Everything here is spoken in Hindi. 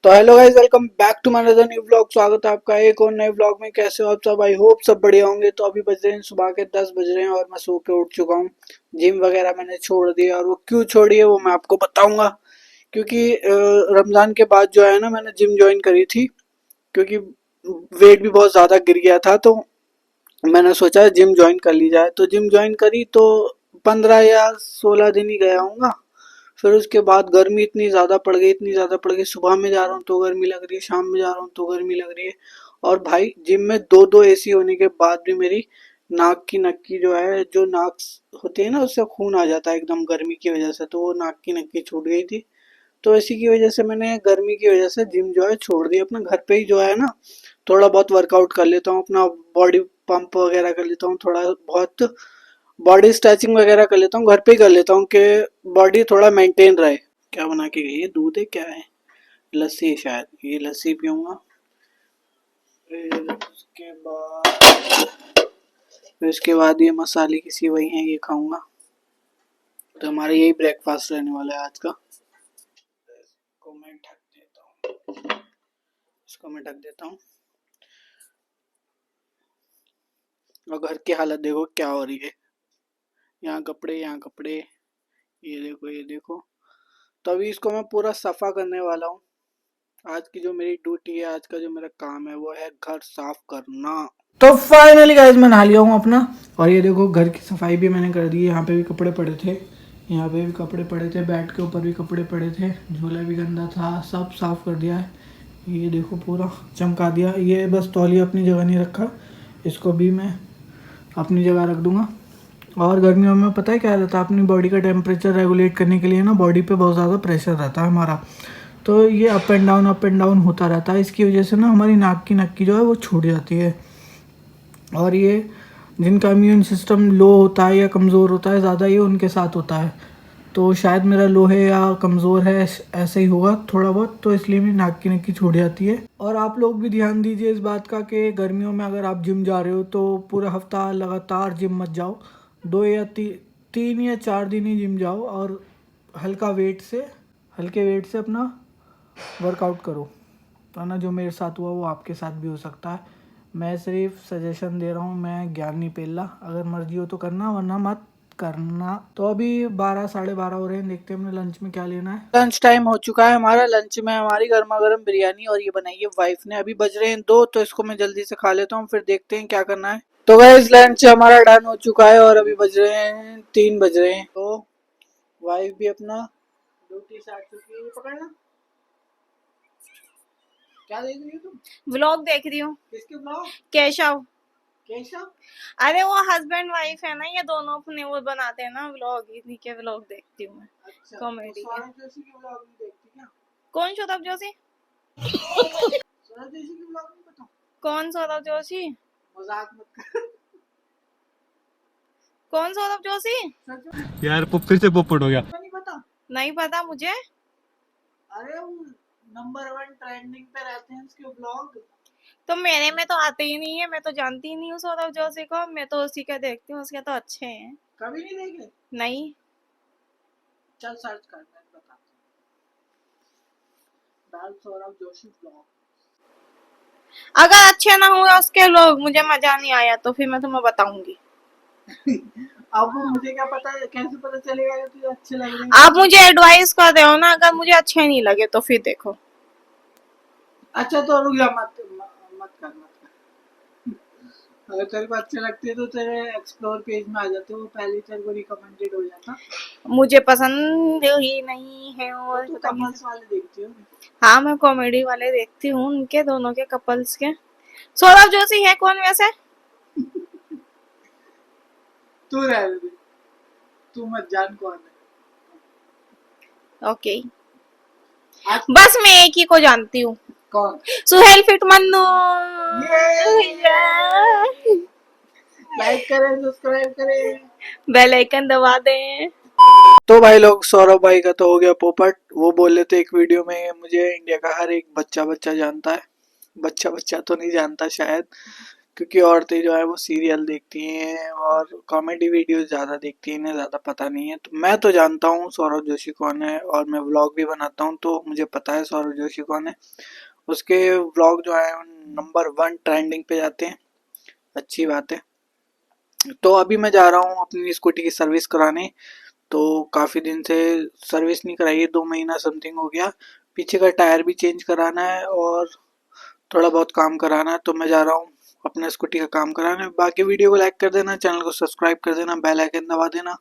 तो hello guys, welcome back to my another new vlog. स्वागत है आपका एक और नए व्लॉग में। कैसे हो आप सब? आई होप सब बढ़िया होंगे। तो अभी बज रहे हैं सुबह के 10 बज रहे हैं और मैं सो के उठ चुका हूँ। जिम वगैरह मैंने छोड़ दिया और वो क्यों छोड़ी है वो मैं आपको बताऊंगा। क्योंकि रमजान के बाद जो है ना, मैंने जिम ज्वाइन करी थी। क्योंकि वेट भी बहुत ज्यादा गिर गया था, तो मैंने सोचा जिम ज्वाइन कर ली जाए। तो जिम ज्वाइन करी तो 15 या 16 दिन ही गया हूँ। फिर उसके बाद गर्मी इतनी ज़्यादा पड़ गई, सुबह में जा रहा हूँ तो गर्मी लग रही है, शाम में जा रहा हूँ तो गर्मी लग रही है। और भाई जिम में दो दो एसी होने के बाद भी मेरी नाक की नक्की जो है, जो नाक होती है ना, उससे खून आ जाता है एकदम गर्मी की वजह से। तो वो नाक की नक्की छूट गई थी। तो इसी की वजह से मैंने गर्मी की वजह से जिम जो है छोड़ दी। अपना घर पे ही जो है ना, थोड़ा बहुत वर्कआउट कर लेता हूँ, अपना बॉडी पंप वगैरह कर लेता हूँ, थोड़ा बहुत बॉडी स्ट्रेचिंग वगैरह कर लेता हूँ, घर पे ही कर लेता हूँ कि बॉडी थोड़ा मेंटेन रहे। क्या बना के गई है? दूध है क्या है? लस्सी है शायद। ये लस्सी पीऊंगा। फिर इसके बाद ये मसाले की सेवई हैं, ये खाऊंगा। तो हमारा यही ब्रेकफास्ट रहने वाला है आज का। इसको मैं ढक देता हूँ। इसको मैं ढक देता हूँ। और घर की हालत देखो क्या हो रही है। यहाँ कपड़े, यहाँ कपड़े, ये देखो, ये देखो। तो अभी इसको मैं पूरा सफा करने वाला हूँ। आज की जो मेरी ड्यूटी है, आज का जो मेरा काम है, वो है घर साफ करना। तो फाइनली गाइस मैं नहा लिया हूँ अपना। और ये देखो घर की सफाई भी मैंने कर दी है। यहाँ पे भी कपड़े पड़े थे, यहाँ पे भी कपड़े पड़े थे, बेड के ऊपर भी कपड़े पड़े थे, झूला भी गंदा था, सब साफ कर दिया है। ये देखो पूरा चमका दिया। ये बस तौलिया अपनी जगह नहीं रखा, इसको भी मैं अपनी जगह रख दूंगा। और गर्मियों में पता है क्या रहता है, अपनी बॉडी का टेम्परेचर रेगुलेट करने के लिए ना, बॉडी पे बहुत ज़्यादा प्रेशर रहता है हमारा। तो ये अप एंड डाउन होता रहता है। इसकी वजह से ना हमारी नाक की नक्की जो है वो छूट जाती है। और ये जिनका इम्यून सिस्टम लो होता है या कमज़ोर होता है ज़्यादा, ये उनके साथ होता है। तो शायद मेरा लो है या कमज़ोर है, ऐसा ही होगा थोड़ा बहुत, तो इसलिए मेरी नाक की नक्की छूट जाती है। और आप लोग भी ध्यान दीजिए इस बात का कि गर्मियों में अगर आप जिम जा रहे हो तो पूरा हफ्ता लगातार जिम मत जाओ। 3 या 4 दिन ही जिम जाओ और हल्के वेट से अपना वर्कआउट करो। तो ना, जो मेरे साथ हुआ वो आपके साथ भी हो सकता है। मैं सिर्फ सजेशन दे रहा हूँ, मैं ज्ञान नहीं पेल्ला। अगर मर्जी हो तो करना, वरना मत करना। तो अभी 12 साढ़े 12 हो रहे हैं। देखते हैं हमने लंच में क्या लेना है। लंच टाइम हो चुका है हमारा। लंच में हमारी गर्मा गर्म बिरयानी, और ये बनाई है वाइफ ने। अभी बज रहे हैं 2, तो इसको मैं जल्दी से खा लेता हूँ, फिर देखते हैं क्या करना है। तो गाइस लंच हमारा डन हो चुका है और अभी बज रहे हैं 3 बज रहे हैं। तो वाइफ भी अपना ड्यूटी से आ चुकी है। पकड़ना। क्या देख रही हो तुम? व्लॉग देख रही हूँ। किसके ब्लॉग? केशव। केशव? अरे वो हस्बैंड वाइफ है ना, ये दोनों अपने वो बनाते हैं ना व्लॉग, इन्हीं के व्लॉग देखती हूँ मैं। अच्छा, कॉमेडी तो के। सौरभ जोशी के ब्लॉग नहीं देखती क्या? कौन सौरभ जोशी? सौरभ जोशी के ब्लॉग नहीं पता? कौन सौरभ जोशी? मजाक मत कर। कौन सौरभ जोशी? सच में यार फिर से पोपट हो गया। नहीं पता? नहीं पता मुझे। अरे वो नंबर 1 ट्रेंडिंग पे रहते हैं उसके ब्लॉग। तो मेरे में तो आते ही नहीं है, मैं तो जानती ही नहीं हूँ सौरभ जोशी को। मैं तो उसी के देखती हूँ, उसके तो अच्छे हैं। कभी नहीं देखे? नहीं। चल सर्च कर, मैं बताता हूँ। डाल सौरभ जोशी ब्लॉग। अगर अच्छे ना हुए उसके लोग, मुझे मजा नहीं आया, तो फिर मैं तुम्हें बताऊंगी। अब मुझे क्या पता, कैसे पता चलेगा कि तुझे अच्छे लग रहे हैं? आप मुझे एडवाइस कर रहे हो ना, अगर मुझे अच्छे नहीं लगे तो फिर देखो। अच्छा तो रुक जा, मत मत कर। अगर तेरे को अच्छे लगते हैं तो तेरे एक्सप्लोर पेज में आ जाते, वो पहले ही तेरे को रिकमेंडेड हो जाता। मुझे पसंद ही नहीं है। और तो पता नहीं। कपल्स वाले देखती हो? हाँ, मैं कॉमेडी वाले देखती हूँ, उनके दोनों के कपल्स के। सौरभ जोशी है कौन वैसे? तू रहने दे, तू मत जान कौन ओके। है। बस मैं एक ही को जानती हूँ। कौन? सुहेल फिट मन्नू। लाइक करें, सब्सक्राइब करें, बेल आइकन दबा दें। तो भाई लोग, सौरभ भाई का तो हो गया पोपट। वो बोले थे एक वीडियो में, मुझे इंडिया का हर एक बच्चा जानता है। बच्चा तो नहीं जानता शायद, क्योंकि औरतें जो है वो सीरियल देखती हैं और कॉमेडी वीडियोस ज़्यादा देखती हैं, इन्हें ज़्यादा पता नहीं है। तो मैं तो जानता हूँ सौरभ जोशी कौन है, और मैं व्लॉग भी बनाता हूँ तो मुझे पता है सौरभ जोशी कौन है। उसके व्लॉग जो है नंबर 1 ट्रेंडिंग पे जाते हैं। अच्छी बात है। तो अभी मैं जा रहा हूँ अपनी स्कूटी की सर्विस कराने। तो काफ़ी दिन से सर्विस नहीं कराई है, 2 महीना समथिंग हो गया। पीछे का टायर भी चेंज कराना है और थोड़ा बहुत काम कराना है। तो मैं जा रहा हूँ अपने स्कूटी का काम कराने। बाकी वीडियो को लाइक कर देना, चैनल को सब्सक्राइब कर देना, बेल आइकन दबा देना।